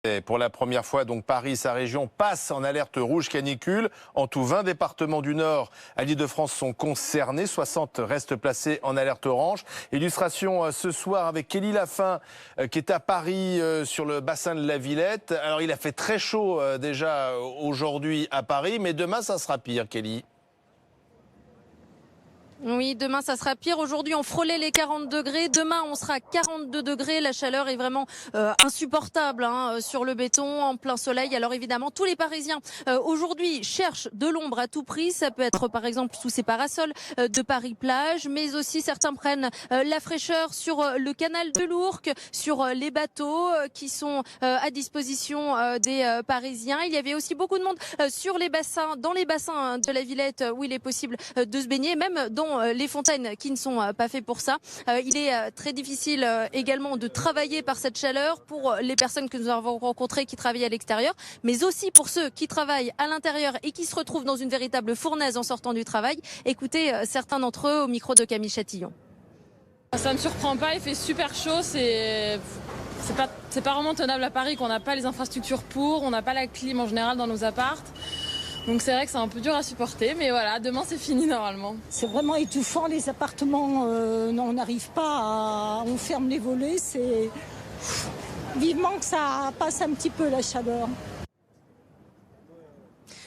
Et pour la première fois, donc Paris et sa région passent en alerte rouge canicule. En tout, 20 départements du Nord à l'Île-de-France sont concernés. 60 restent placés en alerte orange. Illustration ce soir avec Kelly Lafin qui est à Paris sur le bassin de la Villette. Alors il a fait très chaud déjà aujourd'hui à Paris, mais demain ça sera pire, Kelly. Oui, demain ça sera pire. Aujourd'hui on frôlait les 40 degrés. Demain on sera à 42 degrés. La chaleur est vraiment insupportable sur le béton en plein soleil. Alors évidemment tous les Parisiens aujourd'hui cherchent de l'ombre à tout prix. Ça peut être par exemple sous ces parasols de Paris-Plage, mais aussi certains prennent la fraîcheur sur le canal de l'Ourcq, sur les bateaux qui sont à disposition des Parisiens. Il y avait aussi beaucoup de monde sur les bassins, dans les bassins de la Villette où il est possible de se baigner, même dans les fontaines qui ne sont pas faites pour ça. Il est très difficile également de travailler par cette chaleur pour les personnes que nous avons rencontrées qui travaillent à l'extérieur, mais aussi pour ceux qui travaillent à l'intérieur et qui se retrouvent dans une véritable fournaise en sortant du travail. Écoutez certains d'entre eux au micro de Camille Chatillon. Ça ne me surprend pas, il fait super chaud, c'est pas vraiment tenable à Paris, qu'on n'a pas les infrastructures pour, on n'a pas la clim en général dans nos appartes. Donc c'est vrai que c'est un peu dur à supporter, mais voilà, demain c'est fini normalement. C'est vraiment étouffant, les appartements, on n'arrive pas à... On ferme les volets, c'est... Vivement que ça passe un petit peu la chaleur.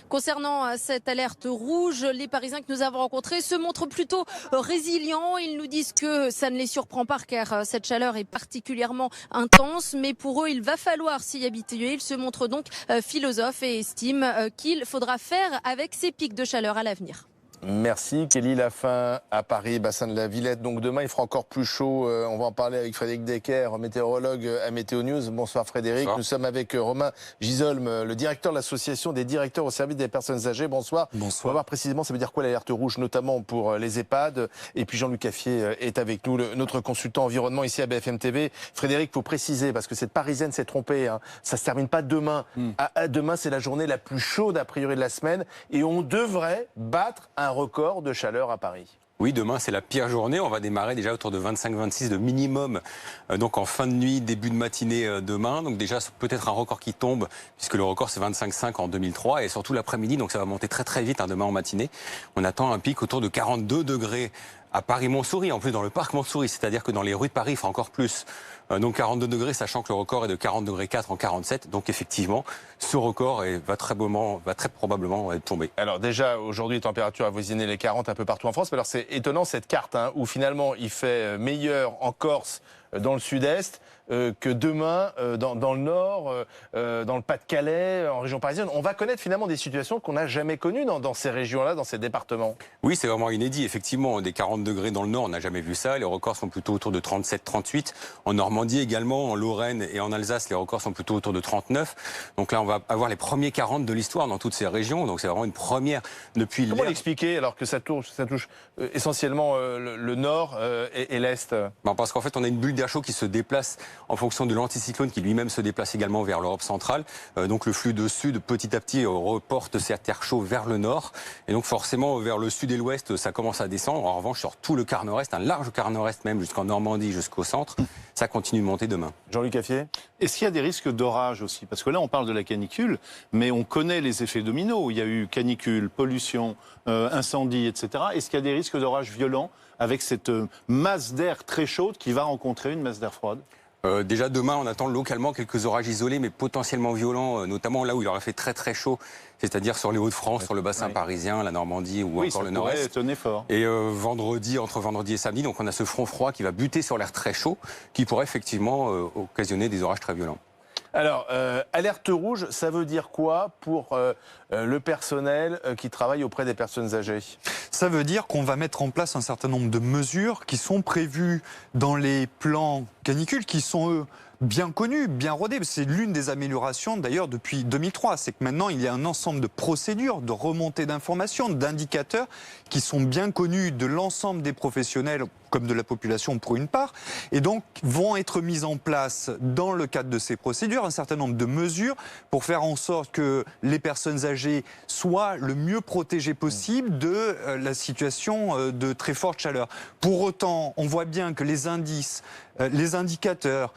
Concernant cette alerte rouge, les Parisiens que nous avons rencontrés se montrent plutôt résilients. Ils nous disent que ça ne les surprend pas car cette chaleur est particulièrement intense. Mais pour eux, il va falloir s'y habituer. Ils se montrent donc philosophes et estiment qu'il faudra faire avec ces pics de chaleur à l'avenir. Merci Kelly Lafin à Paris, bassin de la Villette. Donc demain il fera encore plus chaud. On va en parler avec Frédéric Decker, météorologue à Météo News. Bonsoir Frédéric. Bonsoir. Nous sommes avec Romain Gisolm, le directeur de l'association des directeurs au service des personnes âgées. Bonsoir. Bonsoir. On va voir précisément ça veut dire quoi l'alerte rouge, notamment pour les EHPAD. Et puis Jean-Luc Caffier est avec nous, notre consultant environnement ici à BFM TV. Frédéric, il faut préciser, parce que cette Parisienne s'est trompée. Ça se termine pas demain. Demain c'est la journée la plus chaude a priori de la semaine. Et on devrait battre un record de chaleur à Paris. Oui, demain c'est la pire journée. On va démarrer déjà autour de 25-26 de minimum, donc en fin de nuit, début de matinée demain. Donc déjà peut-être un record qui tombe, puisque le record c'est 25,5 en 2003, et surtout l'après-midi, donc ça va monter très très vite demain en matinée. On attend un pic autour de 42 degrés à Paris-Montsouris, en plus dans le parc Montsouris, c'est-à-dire que dans les rues de Paris il fera encore plus. Donc 42 degrés, sachant que le record est de 40 degrés 4 en 47. Donc effectivement, ce record va très probablement tomber. Alors déjà, aujourd'hui, les températures avoisinent les 40 un peu partout en France. Mais alors c'est étonnant cette carte, où finalement il fait meilleur en Corse, dans le sud-est, que demain dans le nord, dans le Pas-de-Calais, en région parisienne. On va connaître finalement des situations qu'on n'a jamais connues dans ces régions-là, dans ces départements. Oui, c'est vraiment inédit. Effectivement, des 40 degrés dans le nord, on n'a jamais vu ça. Les records sont plutôt autour de 37-38. En Normandie également, en Lorraine et en Alsace, les records sont plutôt autour de 39. Donc là, on va avoir les premiers 40 de l'histoire dans toutes ces régions. Donc c'est vraiment une première depuis... Comment l'expliquer alors que ça touche essentiellement le nord et l'est? Parce qu'en fait, on a une bulle d'air chaud qui se déplace en fonction de l'anticyclone qui lui-même se déplace également vers l'Europe centrale. Donc le flux de sud, petit à petit, reporte cet air chaud vers le nord. Et donc forcément, vers le sud et l'ouest, ça commence à descendre. En revanche, sur tout le quart nord-est, un large quart nord-est même, jusqu'en Normandie, jusqu'au centre, ça continue de monter demain. Jean-Luc Caffier? Est-ce qu'il y a des risques d'orage aussi? Parce que là, on parle de la canicule, mais on connaît les effets dominos. Il y a eu canicule, pollution, incendie, etc. Est-ce qu'il y a des risques d'orage violents avec cette masse d'air très chaude qui va rencontrer une masse d'air froide? Déjà demain, on attend localement quelques orages isolés, mais potentiellement violents, notamment là où il aura fait très très chaud, c'est-à-dire sur les Hauts-de-France, sur le bassin parisien, la Normandie ou encore le Nord-Est. Ça pourrait être fort. Et vendredi, entre vendredi et samedi, donc on a ce front froid qui va buter sur l'air très chaud, qui pourrait effectivement occasionner des orages très violents. Alors, alerte rouge, ça veut dire quoi pour le personnel qui travaille auprès des personnes âgées? Ça veut dire qu'on va mettre en place un certain nombre de mesures qui sont prévues dans les plans canicules, qui sont, eux, bien connus, bien rodés. C'est l'une des améliorations, d'ailleurs, depuis 2003. C'est que maintenant, il y a un ensemble de procédures, de remontées d'informations, d'indicateurs qui sont bien connus de l'ensemble des professionnels comme de la population pour une part, et donc vont être mises en place dans le cadre de ces procédures un certain nombre de mesures pour faire en sorte que les personnes âgées soient le mieux protégées possible de la situation de très forte chaleur. Pour autant, on voit bien que les indices, les indicateurs,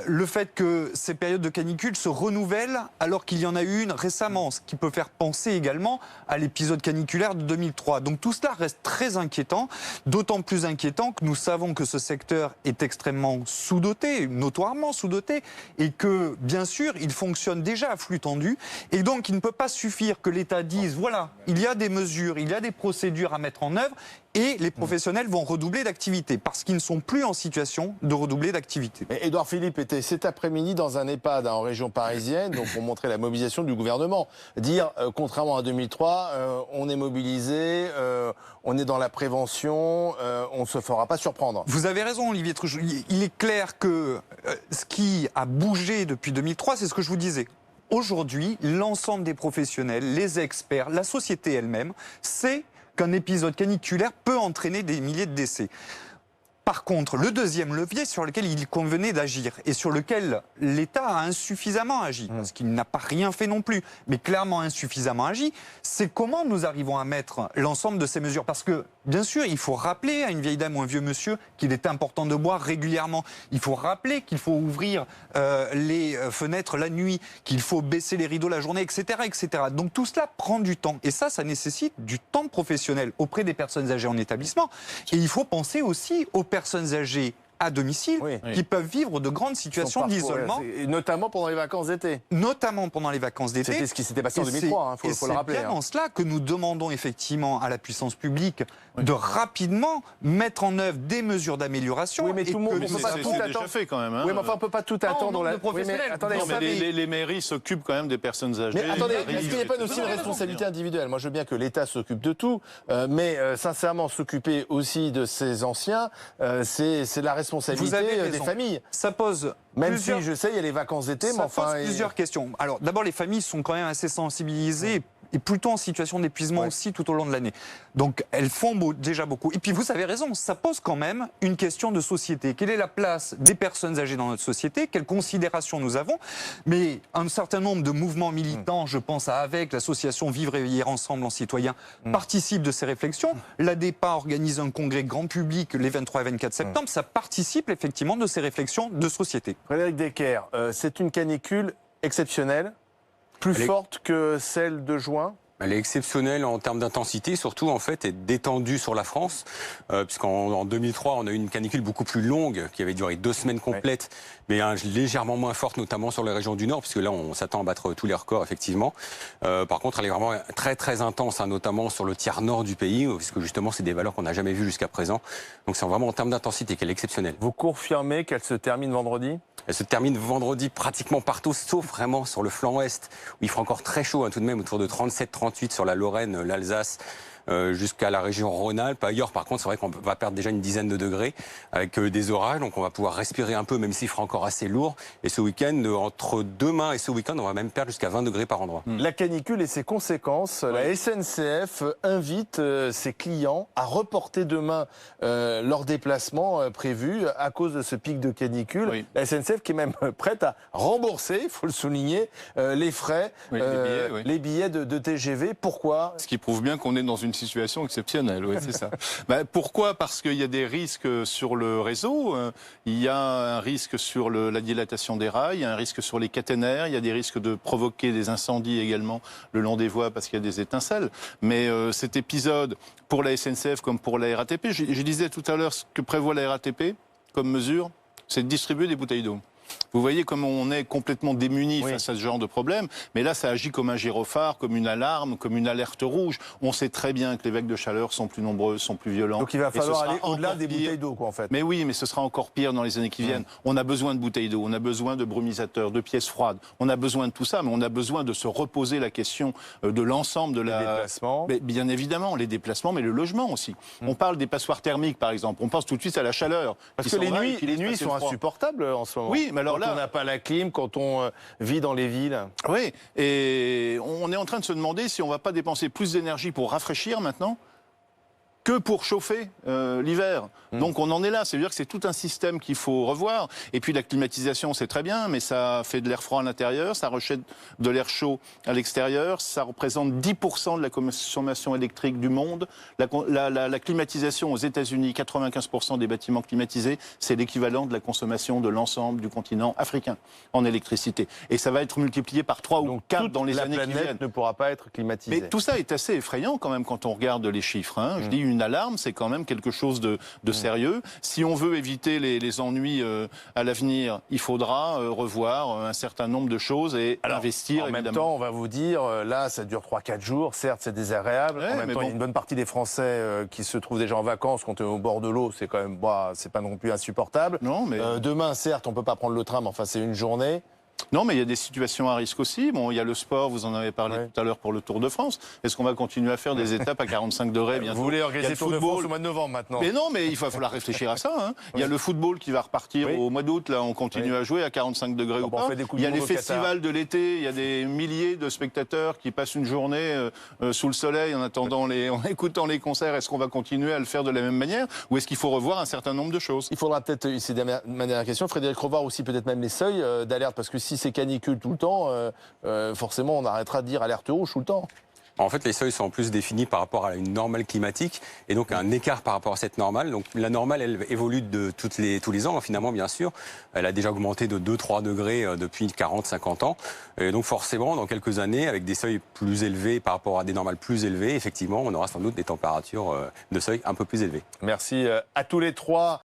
le fait que ces périodes de canicule se renouvellent alors qu'il y en a eu une récemment, ce qui peut faire penser également à l'épisode caniculaire de 2003. Donc tout cela reste très inquiétant, d'autant plus inquiétant que nous savons que ce secteur est extrêmement sous-doté, notoirement sous-doté, et que, bien sûr, il fonctionne déjà à flux tendu, et donc il ne peut pas suffire que l'État dise, voilà, il y a des mesures, il y a des procédures à mettre en œuvre, et les professionnels vont redoubler d'activité, parce qu'ils ne sont plus en situation de redoubler d'activité. Édouard Philippe était cet après-midi dans un EHPAD en région parisienne, donc pour montrer la mobilisation du gouvernement. Dire, contrairement à 2003, on est mobilisé, on est dans la prévention, on ne se fera pas surprendre. Vous avez raison, Olivier Truchot. Il est clair que ce qui a bougé depuis 2003, c'est ce que je vous disais. Aujourd'hui, l'ensemble des professionnels, les experts, la société elle-même, sait qu'un épisode caniculaire peut entraîner des milliers de décès. Par contre, le deuxième levier sur lequel il convenait d'agir et sur lequel l'État a insuffisamment agi, parce qu'il n'a pas rien fait non plus, mais clairement insuffisamment agi, c'est comment nous arrivons à mettre l'ensemble de ces mesures. Parce que, bien sûr, il faut rappeler à une vieille dame ou un vieux monsieur qu'il est important de boire régulièrement. Il faut rappeler qu'il faut ouvrir les fenêtres la nuit, qu'il faut baisser les rideaux la journée, etc., etc. Donc tout cela prend du temps. Et ça nécessite du temps professionnel auprès des personnes âgées en établissement. Et il faut penser aussi aux personnes âgées à domicile qui peuvent vivre de grandes situations d'isolement. Notamment pendant les vacances d'été. Notamment pendant les vacances d'été. C'était ce qui s'était passé en 2003, il faut le rappeler. C'est bien en cela que nous demandons effectivement à la puissance publique de rapidement mettre en œuvre des mesures d'amélioration. Oui, mais tout le monde ne peut pas tout attendre. C'est déjà fait quand même. Hein. Oui, mais enfin, on ne peut pas tout attendre. Les mairies s'occupent quand même des personnes âgées. Mais attendez, est-ce qu'il n'y a pas aussi une responsabilité individuelle? Moi, je veux bien que l'État s'occupe de tout, mais sincèrement, s'occuper aussi de ces anciens, c'est la responsabilité des familles. Ça pose même si je sais, il y a les vacances d'été, mais enfin... Ça pose plusieurs questions. Alors, d'abord, les familles sont quand même assez sensibilisées et plutôt en situation d'épuisement aussi tout au long de l'année. Donc, elles font déjà beaucoup. Et puis, vous avez raison, ça pose quand même une question de société. Quelle est la place des personnes âgées dans notre société? Quelles considérations nous avons? Mais un certain nombre de mouvements militants, je pense à AVEC, l'association Vivre et Vieillir Ensemble en citoyen, participent de ces réflexions. L'ADEPA organise un congrès grand public les 23 et 24 septembre. Ça participe effectivement de ces réflexions de société. Frédéric Decker, c'est une canicule exceptionnelle, plus forte que celle de juin? Elle est exceptionnelle en termes d'intensité, surtout en fait, et d'étendue sur la France, puisqu'en 2003, on a eu une canicule beaucoup plus longue, qui avait duré 2 semaines complètes, mais légèrement moins forte, notamment sur les régions du Nord, puisque là, on s'attend à battre tous les records, effectivement. Par contre, elle est vraiment très, très intense, notamment sur le tiers nord du pays, puisque justement, c'est des valeurs qu'on n'a jamais vues jusqu'à présent. Donc, c'est vraiment en termes d'intensité qu'elle est exceptionnelle. Vous confirmez qu'elle se termine vendredi? Elle se termine vendredi pratiquement partout, sauf vraiment sur le flanc ouest, où il fera encore très chaud, tout de même, autour de 37-38 sur la Lorraine, l'Alsace, jusqu'à la région Rhône-Alpes. Ailleurs, par contre, c'est vrai qu'on va perdre déjà une dizaine de degrés avec des orages, donc on va pouvoir respirer un peu, même s'il fera encore assez lourd. Et ce week-end, entre demain et ce week-end, on va même perdre jusqu'à 20 degrés par endroit. La canicule et ses conséquences, la SNCF invite ses clients à reporter demain leur déplacement prévu à cause de ce pic de canicule. La SNCF qui est même prête à rembourser, il faut le souligner, les frais, les billets de TGV. Pourquoi? Ce qui prouve bien qu'on est dans une situation exceptionnelle, c'est ça. Pourquoi? Parce qu'il y a des risques sur le réseau, il y a un risque sur la dilatation des rails, il y a un risque sur les caténaires, il y a des risques de provoquer des incendies également le long des voies parce qu'il y a des étincelles. Mais cet épisode, pour la SNCF comme pour la RATP, je disais tout à l'heure ce que prévoit la RATP comme mesure, c'est de distribuer des bouteilles d'eau. Vous voyez comme on est complètement démunis face à ce genre de problème. Mais là, ça agit comme un gyrophare, comme une alarme, comme une alerte rouge. On sait très bien que les vagues de chaleur sont plus nombreuses, sont plus violentes. Donc il va falloir aller au-delà des bouteilles d'eau, quoi, en fait. Mais oui, mais ce sera encore pire dans les années qui viennent. On a besoin de bouteilles d'eau, on a besoin de brumisateurs, de pièces froides. On a besoin de tout ça, mais on a besoin de se reposer la question de l'ensemble de la... Les déplacements. Mais, bien évidemment, les déplacements, mais le logement aussi. On parle des passoires thermiques, par exemple. On pense tout de suite à la chaleur. Parce que les nuits sont insupportables en ce moment. Oui, mais alors là... on n'a pas la clim, quand on vit dans les villes. Oui, et on est en train de se demander si on ne va pas dépenser plus d'énergie pour rafraîchir maintenant que pour chauffer l'hiver. Donc on en est là, c'est-à-dire que c'est tout un système qu'il faut revoir. Et puis la climatisation, c'est très bien, mais ça fait de l'air froid à l'intérieur, ça rejette de l'air chaud à l'extérieur, ça représente 10% de la consommation électrique du monde. La climatisation aux États-Unis, 95% des bâtiments climatisés, c'est l'équivalent de la consommation de l'ensemble du continent africain en électricité. Et ça va être multiplié par 3 ou 4 dans les années qui viennent. La planète ne pourra pas être climatisée. Mais tout ça est assez effrayant quand même quand on regarde les chiffres. Hein. Je dis une alarme, c'est quand même quelque chose de sérieux. Si on veut éviter les ennuis à l'avenir, il faudra revoir un certain nombre de choses et investir. En même temps, on va vous dire, là, ça dure 3-4 jours. Certes, c'est désagréable. Ouais, en même temps, il y a une bonne partie des Français qui se trouvent déjà en vacances, quand on est au bord de l'eau, c'est quand même, c'est pas non plus insupportable. Non, mais demain, certes, on peut pas prendre le train, mais enfin, c'est une journée. Non, mais il y a des situations à risque aussi. Bon, il y a le sport, vous en avez parlé tout à l'heure pour le Tour de France. Est-ce qu'on va continuer à faire des étapes à 45 degrés bientôt? Vous voulez organiser le Tour de France au mois de novembre maintenant? Mais non, mais il va falloir réfléchir à ça. Hein. Il y a le football qui va repartir au mois d'août. Là, on continue à jouer à 45 degrés ou pas. Il y a les festivals de l'été. Il y a des milliers de spectateurs qui passent une journée sous le soleil en attendant en écoutant les concerts. Est-ce qu'on va continuer à le faire de la même manière ou est-ce qu'il faut revoir un certain nombre de choses? Il faudra peut-être, c'est ma dernière question, Frédéric, revoir aussi peut-être même les seuils d'alerte, parce que si c'est canicule tout le temps, forcément on arrêtera de dire alerte rouge tout le temps. En fait, les seuils sont en plus définis par rapport à une normale climatique et donc un écart par rapport à cette normale. Donc la normale, elle évolue de tous les ans, finalement, bien sûr. Elle a déjà augmenté de 2-3 degrés depuis 40-50 ans. Et donc forcément, dans quelques années, avec des seuils plus élevés par rapport à des normales plus élevées, effectivement, on aura sans doute des températures de seuil un peu plus élevées. Merci à tous les trois.